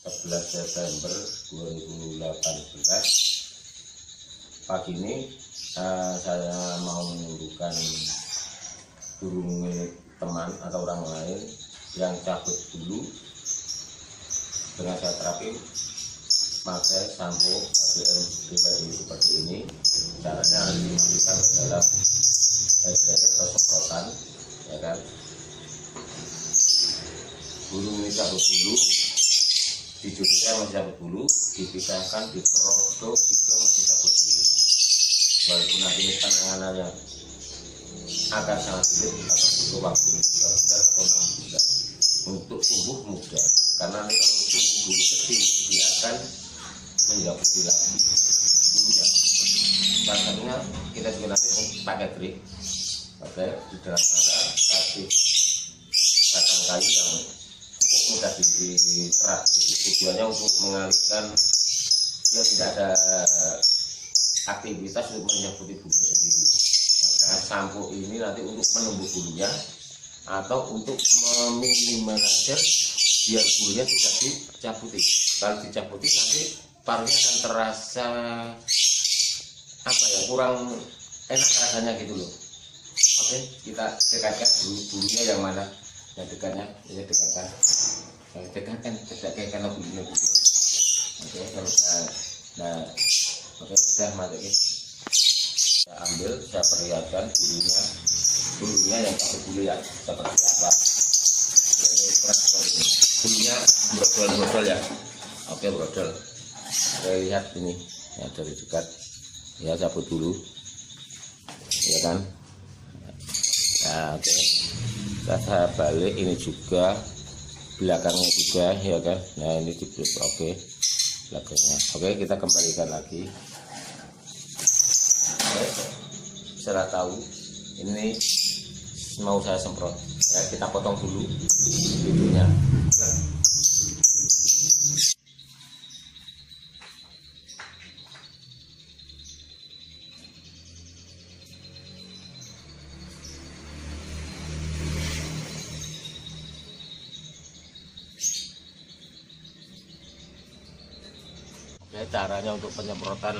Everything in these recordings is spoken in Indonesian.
11 September 2018. Pagi ini saya mau menunjukkan burung milik teman atau orang lain yang cabut dulu dengan saya terapin pakai sampo ABM DWI seperti ini. Caranya harus dimasukkan ke dalam air atau semprotan, ya kan. Burung ini cabut dulu, dijulurkan masih cabut dulu, dipisahkan, diperodok juga masih cabut dulu. Walaupun nanti penanganannya akan sangat sulit atau butuh waktu 3 bulan atau 6 bulan untuk tumbuh muda, karena nanti kalau tumbuh dulu kecil dia akan menjabuti lagi dulunya. Salah satunya kita juga nanti pakai trik, pakai di dalam sana kasih batang kayu yang mudah diterak. Tujuannya untuk mengalihkan dia tidak ada aktivitas untuk menjabuti bulunya sendiri. Nah, sampo ini nanti untuk menumbuh bulunya atau untuk meminimalisir biar bulunya tidak dicabuti. Kalau dicabuti nanti paruhnya akan terasa kurang enak rasanya gitu loh. Oke, kita dekatkan bulunya yang mana, yang dekatnya ini dekatkan, dekatkan bulunya. Oke, kalau oke, sudah masukin. Saya ambil, saya perlihatkan bulunya yang pakai bulu ya seperti apa. Ini keras seperti ini. Bulunya brodol ya. Oke, brodol. Saya lihat ini ya dari dekat. Ya, cabut dulu. Ya kan? Nah, oke. Saya balik ini juga, belakangnya juga, ya kan? Nah, ini juga oke. Belakangnya. Oke, kita kembalikan lagi. Setelah tahu ini mau saya semprot ya, kita potong dulu bibirnya. Oke, caranya untuk penyemprotan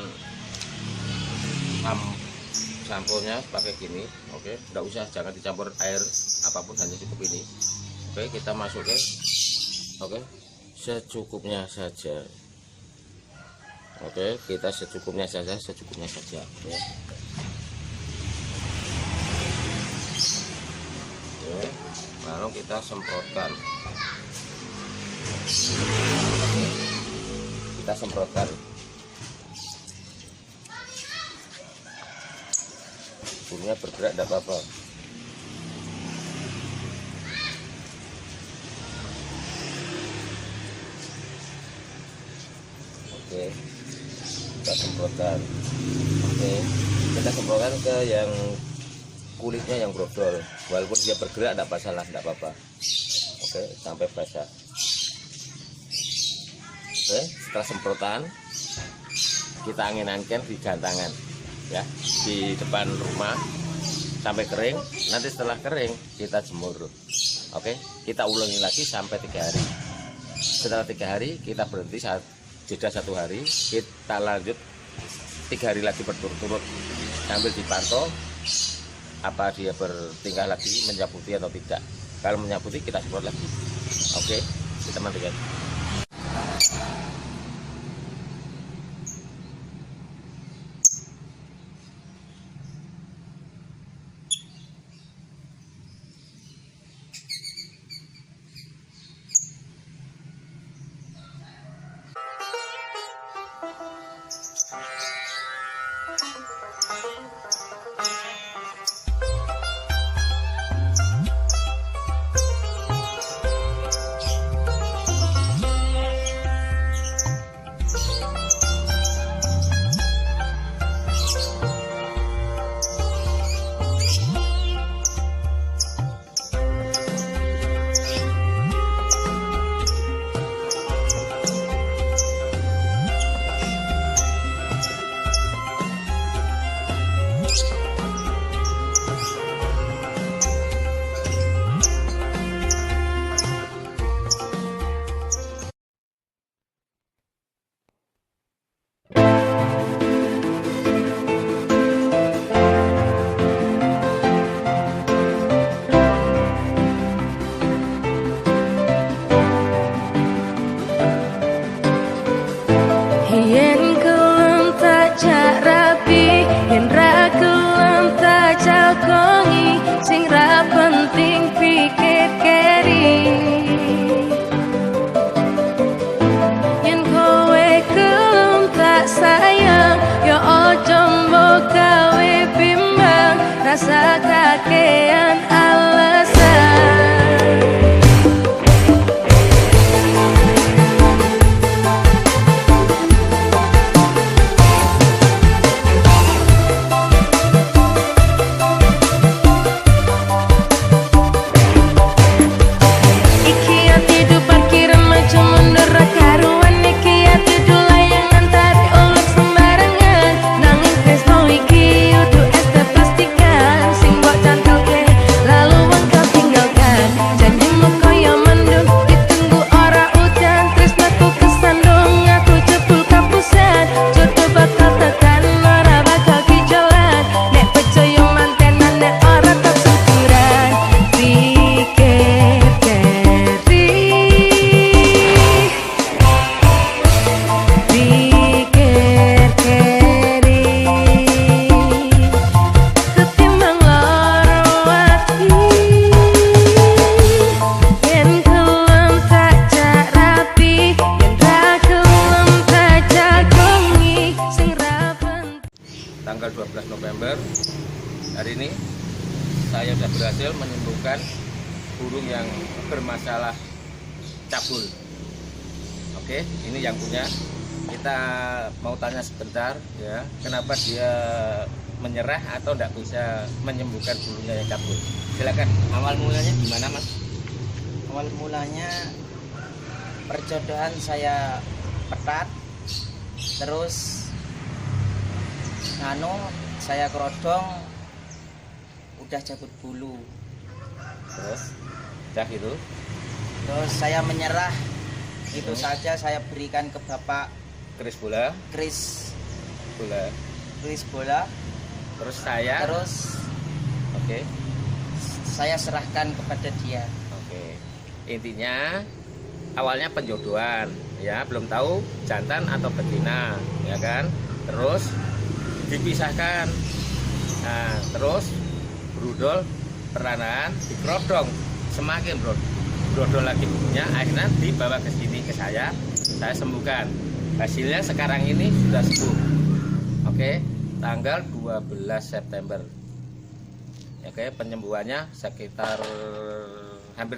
samponya pakai gini. Oke, enggak usah, jangan dicampur air apapun, hanya cukup ini. Oke, kita masukin. Oke, secukupnya saja. Oke, kita secukupnya saja. Oke. Oke, lalu kita semprotkan. Oke, kita semprotkan. Bulunya bergerak tidak apa-apa. Oke, kita semprotkan. Oke, kita semprotkan ke yang kulitnya yang brodol. Walaupun dia bergerak tidak masalah, tidak apa-apa. Oke, sampai basah. Oke, setelah semprotan kita angin-angin di gantangan ya, di depan rumah sampai kering. Nanti setelah kering kita jemur. Oke, kita ulangi lagi sampai 3 hari. Setelah 3 hari kita berhenti, saat jeda 1 hari kita lanjut 3 hari lagi berturut-turut, sambil dipantau apa dia bertingkah lagi, menyabuti atau tidak. Kalau menyabuti kita semprot lagi. Oke, kita mandikan. rasa kakean alasan. Tanggal 12 November hari ini saya sudah berhasil menyembuhkan burung yang bermasalah cabul. Oke, ini yang punya. Kita mau tanya sebentar ya, kenapa dia menyerah atau tidak bisa menyembuhkan burungnya yang cabul. Silakan. Awal mulanya gimana, Mas? Awal mulanya perjodohan saya petat, terus saya kerodong, udah cabut bulu, Terus gitu. terus saya menyerah, itu saja saya berikan ke Bapak Kris bola. Kris Bola. terus Oke. saya serahkan kepada dia. Oke. Intinya awalnya penjodohan ya, belum tahu jantan atau betina ya kan. Terus dipisahkan. Nah, terus brudol peranan dikerodong, semakin brodol lagi punya, akhirnya dibawa ke sini ke saya sembuhkan. Hasilnya sekarang ini sudah sembuh. Oke, tanggal 12 September. Oke, penyembuhannya sekitar hampir